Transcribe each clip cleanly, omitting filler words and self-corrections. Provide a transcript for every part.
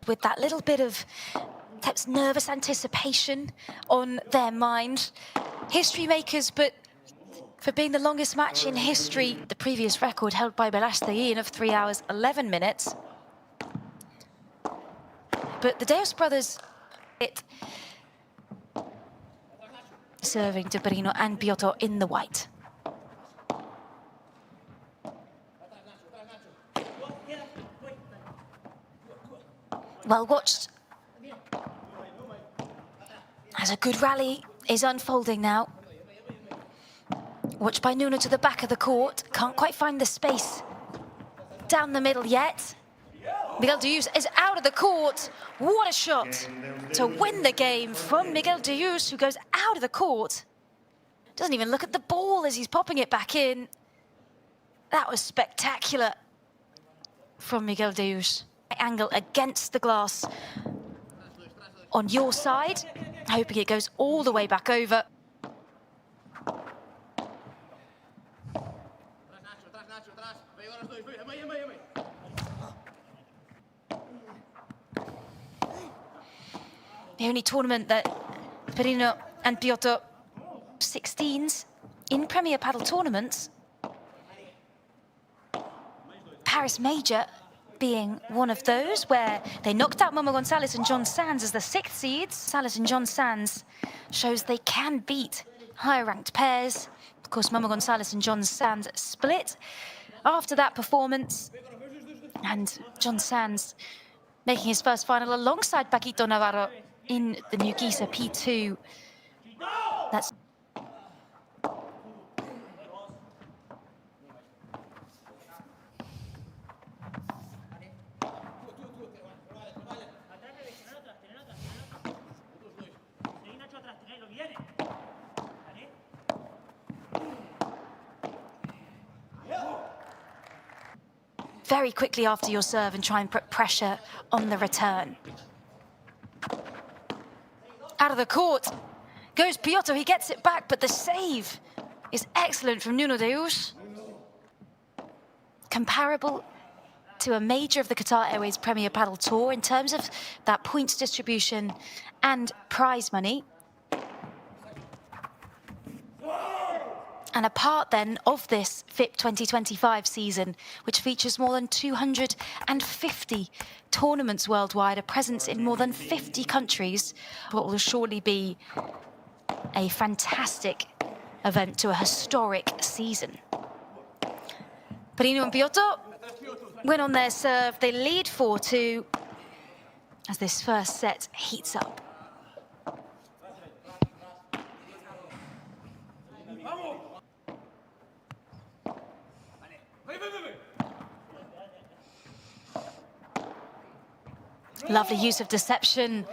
with that little bit of perhaps nervous anticipation on their mind. History makers, but for being the longest match in history, the previous record held by Belasteguin of 3 hours, 11 minutes. But the Deus brothers, serving to Perino and Piotto in the white. Well watched, as a good rally is unfolding now. Watched by Nuno to the back of the court. Can't quite find the space down the middle yet. Miguel Deus is out of the court. What a shot to win the game from Miguel Deus, who goes out of the court. Doesn't even look at the ball as he's popping it back in. That was spectacular from Miguel Deus. Angle against the glass on your side, hoping it goes all the way back over. The only tournament that Perino and Piotto 16s in Premier Padel tournaments. Paris Major being one of those where they knocked out Momo Gonzalez and John Sands as the 6th seeds. Gonzalez and John Sands shows they can beat higher ranked pairs. Of course, Momo Gonzalez and John Sands split after that performance. And John Sands making his first final alongside Paquito Navarro in the Muguisa P2. That's very quickly after your serve and try and put pressure on the return. Out of the court goes Piotto, he gets it back, but the save is excellent from Nuno Deus. Comparable to a major of the Qatar Airways Premier Padel Tour in terms of that points distribution and prize money. And a part then of this FIP 2025 season, which features more than 250 tournaments worldwide, a presence in more than 50 countries, what will surely be a fantastic event to a historic season. Perino and Piotto win on their serve. They lead 4-2 as this first set heats up. Lovely use of deception.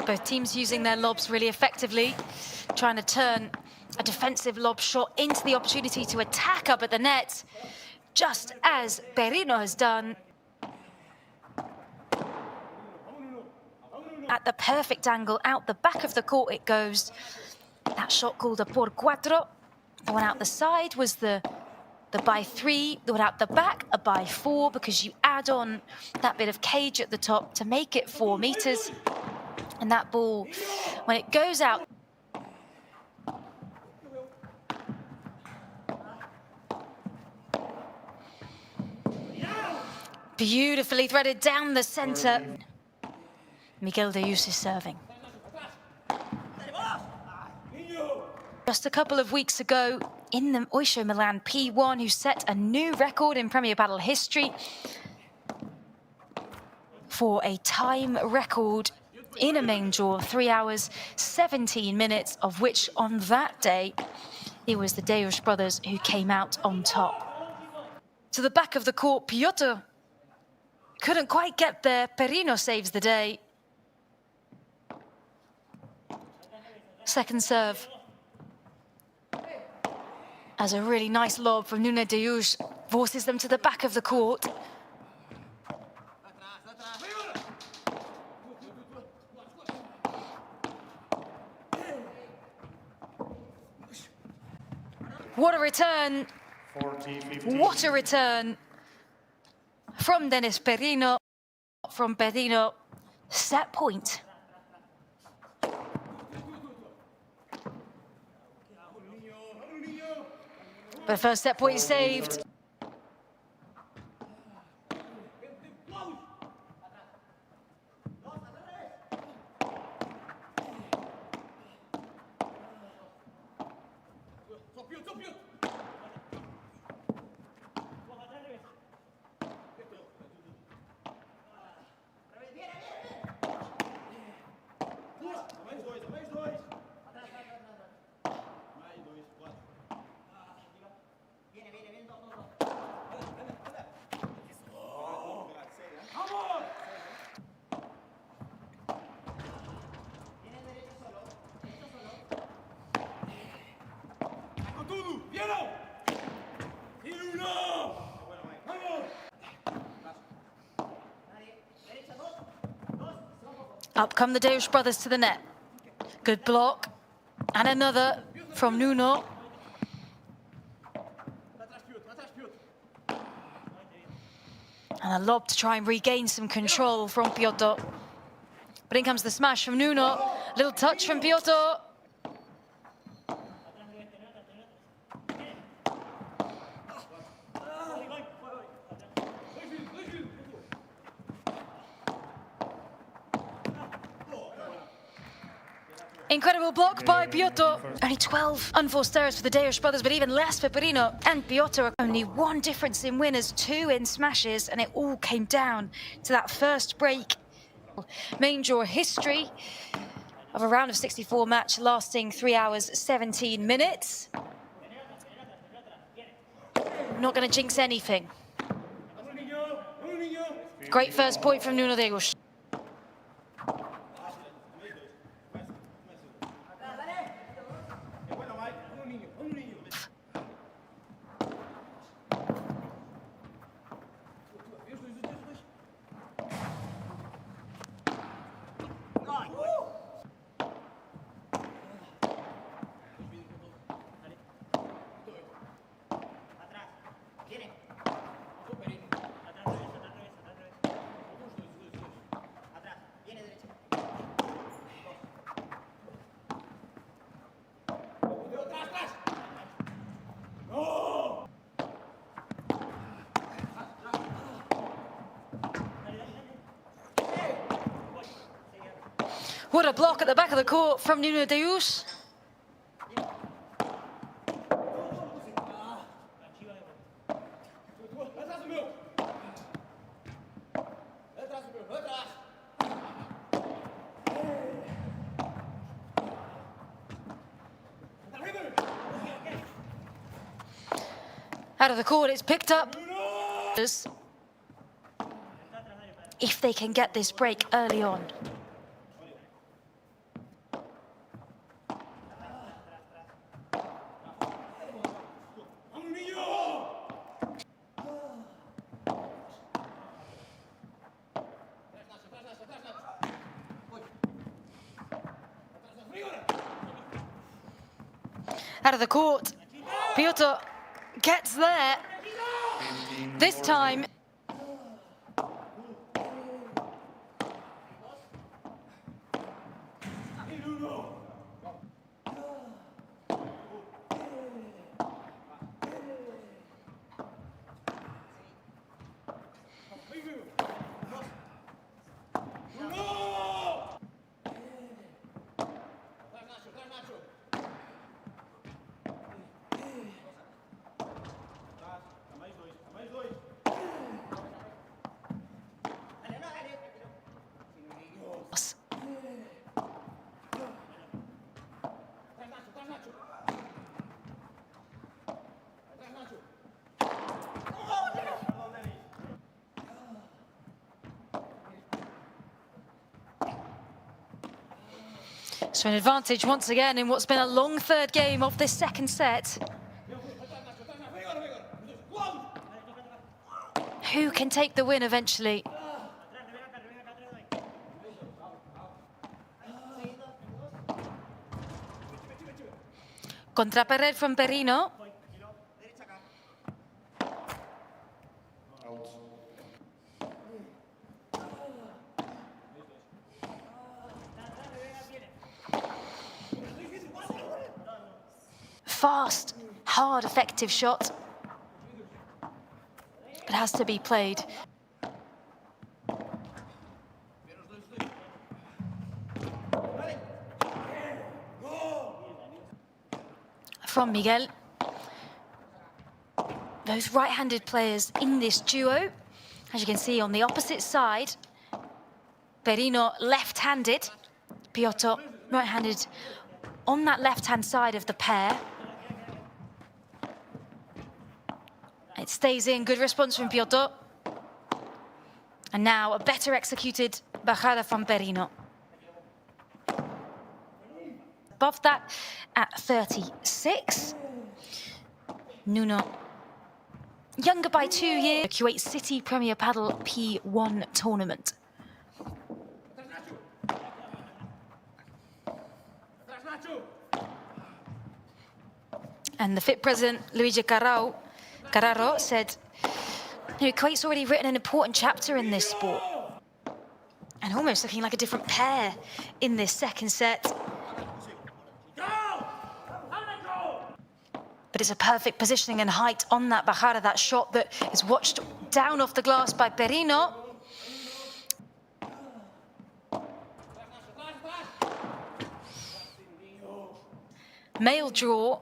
Both teams using their lobs really effectively, trying to turn a defensive lob shot into the opportunity to attack up at the net, just as Perino has done. At the perfect angle, out the back of the court it goes. That shot called a por cuatro. The one out the side was the by 3, the one out the back, a by 4, because you add on that bit of cage at the top to make it 4 meters. And that ball, when it goes out, beautifully threaded down the center. Miguel Deus is serving. Just a couple of weeks ago, in the Oisho Milan P1, who set a new record in Premier Padel history for a time record in a main draw, 3 hours, 17 minutes, of which on that day, it was the Deus brothers who came out on top. To the back of the court, Piotto Couldn't quite get there. Perino saves the day. Second serve. As a really nice lob from Nuno Deus forces them to the back of the court. What a return. 40-15. What a return from Denis Perino. From Perino, set point. But first set point saved. Up come the Deus brothers to the net. Good block. And another from Nuno. And a lob to try and regain some control from Piotto. But in comes the smash from Nuno. Little touch from Piotto. Incredible block by Piotto. Only 12 unforced errors for the Deus brothers, but even less for Perino and Piotto. Only one difference in winners, 2 in smashes, and it all came down to that first break. Main draw history of a round of 64 match lasting 3 hours, 17 minutes. Not going to jinx anything. Great first point from Nuno Deus. What a block at the back of the court from Nuno Deus. Out of the court, it's picked up. If they can get this break early on. Out of the court, Piotto gets there. This time. So an advantage once again in what's been a long third game of this second set. Who can take the win eventually? Contraperred from Perino. Fast, hard, effective shot. But has to be played. From Miguel. Those right-handed players in this duo, as you can see on the opposite side, Perino left-handed, Piotto right-handed on that left-hand side of the pair. It stays in, good response from Piotto. And now a better executed bajada from Perino. Above that at 36. Nuno, younger by 2 years. Kuwait City Premier Padel P1 tournament. And the FIP president, Luigi Carraro, said, you know, Kuwait's already written an important chapter in this sport. And almost looking like a different pair in this second set. But it's a perfect positioning and height on that bajada, that shot that is watched down off the glass by Perino. Male draw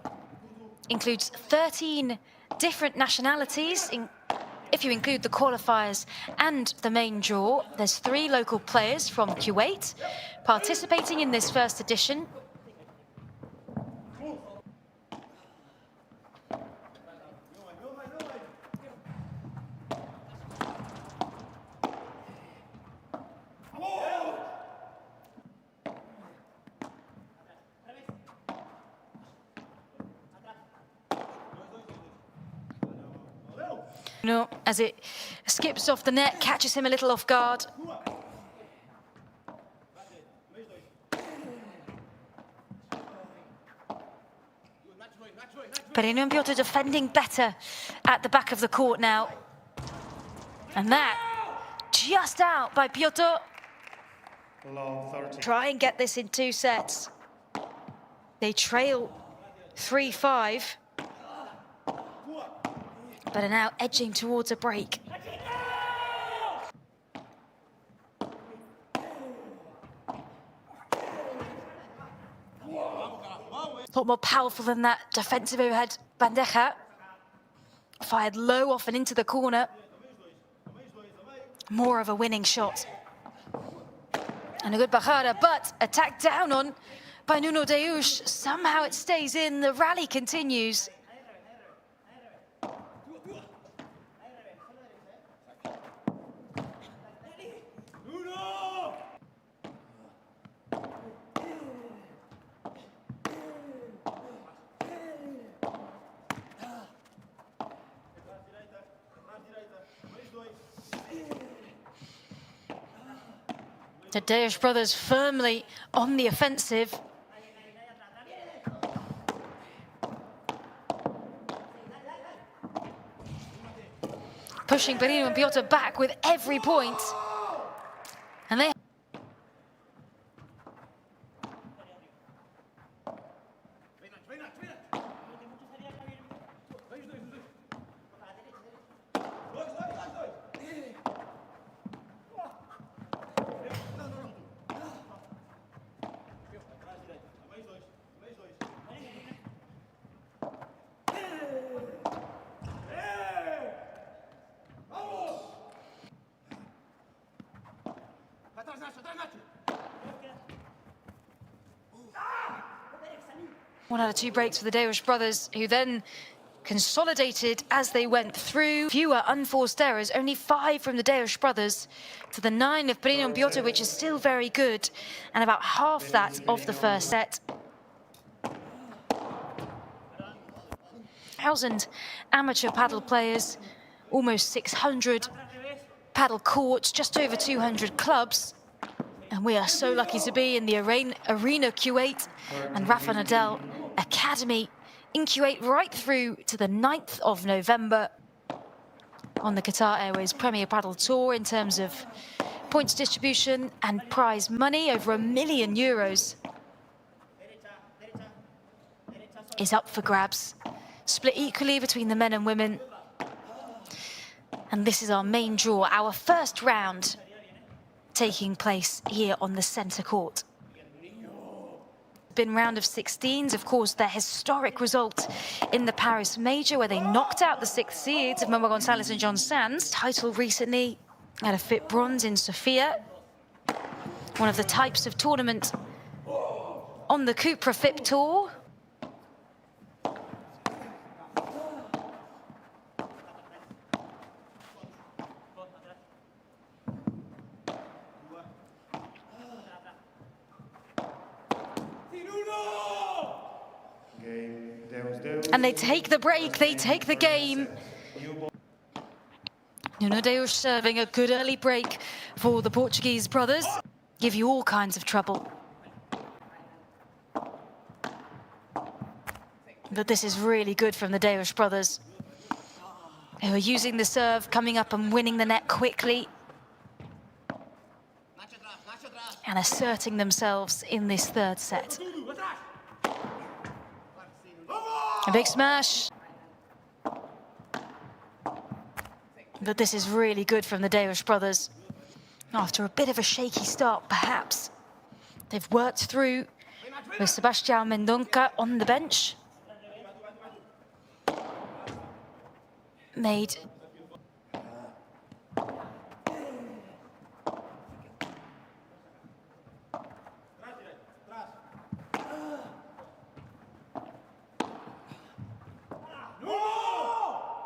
includes 13 different nationalities. If you include the qualifiers and the main draw, there's 3 local players from Kuwait participating in this first edition. No, as it skips off the net, catches him a little off guard. Perino and Piotto defending better at the back of the court now. And that just out by Piotto. Try and get this in 2 sets. They trail 3-5. But are now edging towards a break. A lot more powerful than that defensive overhead bandeja. Fired low off and into the corner. More of a winning shot. And a good bajada, but attacked down on by Nuno Deus. Somehow it stays in, the rally continues. The Deus brothers firmly on the offensive. Pushing Perino and Piotto back with every point. And they... One out of 2 breaks for the Deus brothers, who then consolidated as they went through. Fewer unforced errors, only 5 from the Deus brothers to the 9 of Perino and Piotto, which is still very good, and about half that of the first set. 1,000 amateur paddle players, almost 600 paddle courts, just over 200 clubs. And we are so lucky to be in the Arena Kuwait and Rafa Nadal Academy in Kuwait right through to the 9th of November on the Qatar Airways Premier Paddle Tour. In terms of points distribution and prize money, over €1 million is up for grabs, split equally between the men and women. And this is our main draw, our first round taking place here on the centre court. Been round of 16s, of course, their historic result in the Paris Major, where they knocked out the 6th seeds of Momo Gonzalez and John Sands. Title recently at a FIP Bronze in Sofia. One of the types of tournament on the Cupra FIP Tour. And they take the break, they take the game. Nuno Deus serving a good early break for the Portuguese brothers. Give you all kinds of trouble. But this is really good from the Deus brothers, who are using the serve, coming up and winning the net quickly, and asserting themselves in this third set. A big smash. But this is really good from the Deus brothers. After a bit of a shaky start, perhaps, they've worked through with Sebastião Mendonça on the bench. Made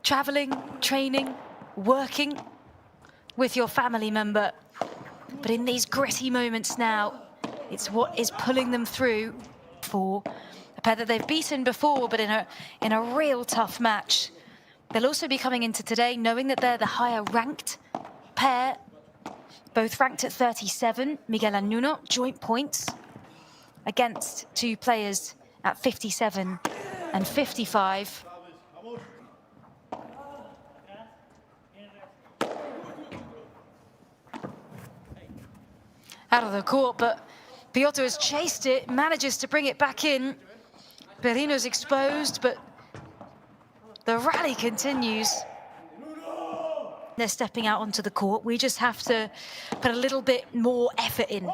traveling, training, working with your family member. But in these gritty moments now, it's what is pulling them through for a pair that they've beaten before, but in a real tough match. They'll also be coming into today knowing that they're the higher ranked pair, both ranked at 37, Miguel and Nuno, joint points, against 2 players at 57 and 55. Out of the court, but Piotto has chased it, manages to bring it back in. Perino's exposed, but the rally continues. They're stepping out onto the court. We just have to put a little bit more effort in.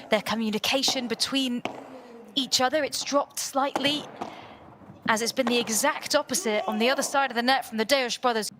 Their communication between each other, it's dropped slightly, as it's been the exact opposite on the other side of the net from the Deus brothers.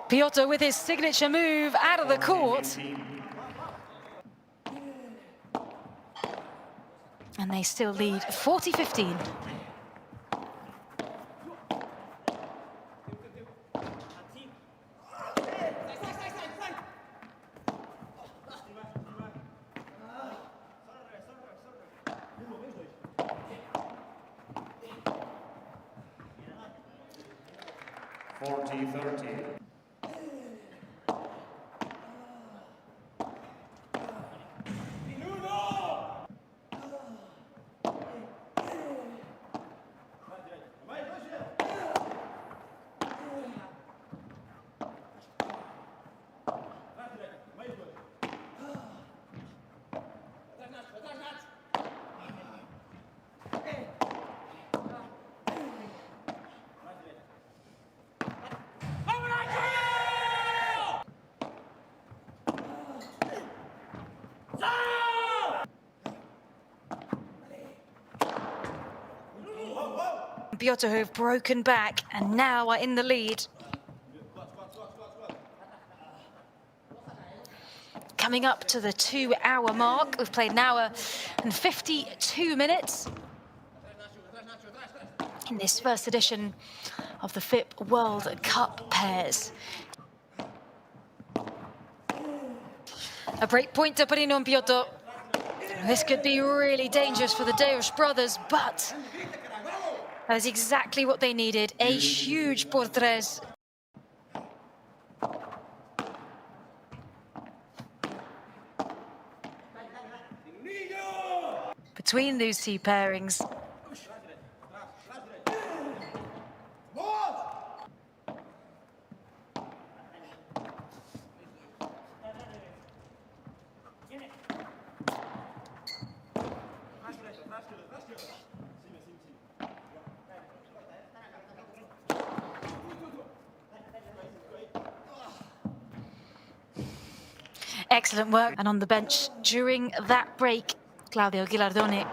Piotto with his signature move out of the court. And they still lead 40-15. Piotto, who have broken back and now are in the lead. Coming up to the 2-hour mark. We've played an hour and 52 minutes in this first edition of the FIP World Cup Pairs. A break point to Perino and Piotto. This could be really dangerous for the Deus brothers, but that is exactly what they needed. A huge por tres. Between those two pairings. Excellent work. And on the bench during that break, Claudio Gilardone.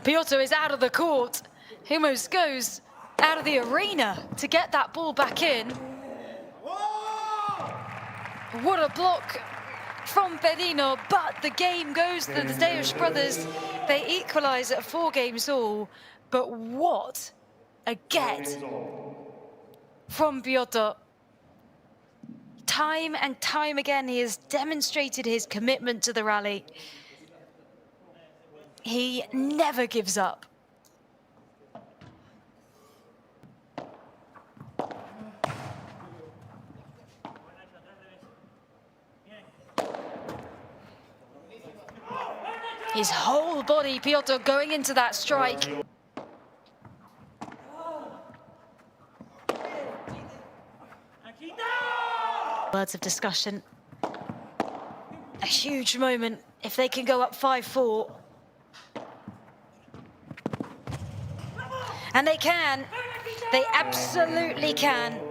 Piotto is out of the court. He almost goes out of the arena to get that ball back in. What a block from Perino, but the game goes to the Deus brothers. They equalise at 4 games all, but what a get from Piotto. Time and time again, he has demonstrated his commitment to the rally. He never gives up. His whole body, Piotto, going into that strike. Words of discussion. A huge moment if they can go up 5-4. And they can. They absolutely can.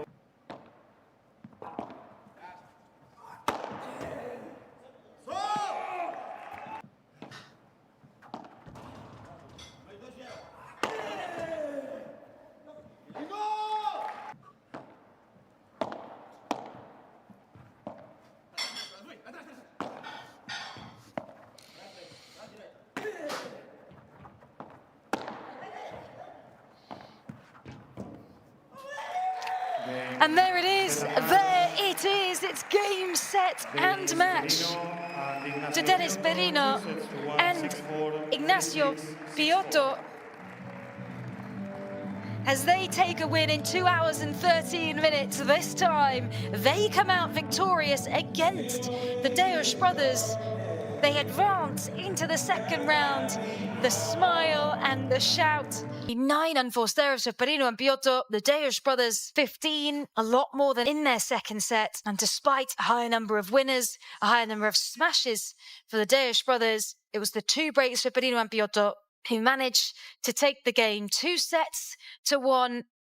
And there it is, it's game, set and match to Denis, Perino and Ignacio, Piotto, as they take a win in 2 hours and 13 minutes. This time, they come out victorious against the Deus brothers. They advance into the second round. The smile and the shout. 9 unforced errors for Perino and Piotto. The Deus brothers 15, a lot more than in their second set. And despite a higher number of winners, a higher number of smashes for the Deus brothers, it was the 2 breaks for Perino and Piotto who managed to take the game 2-1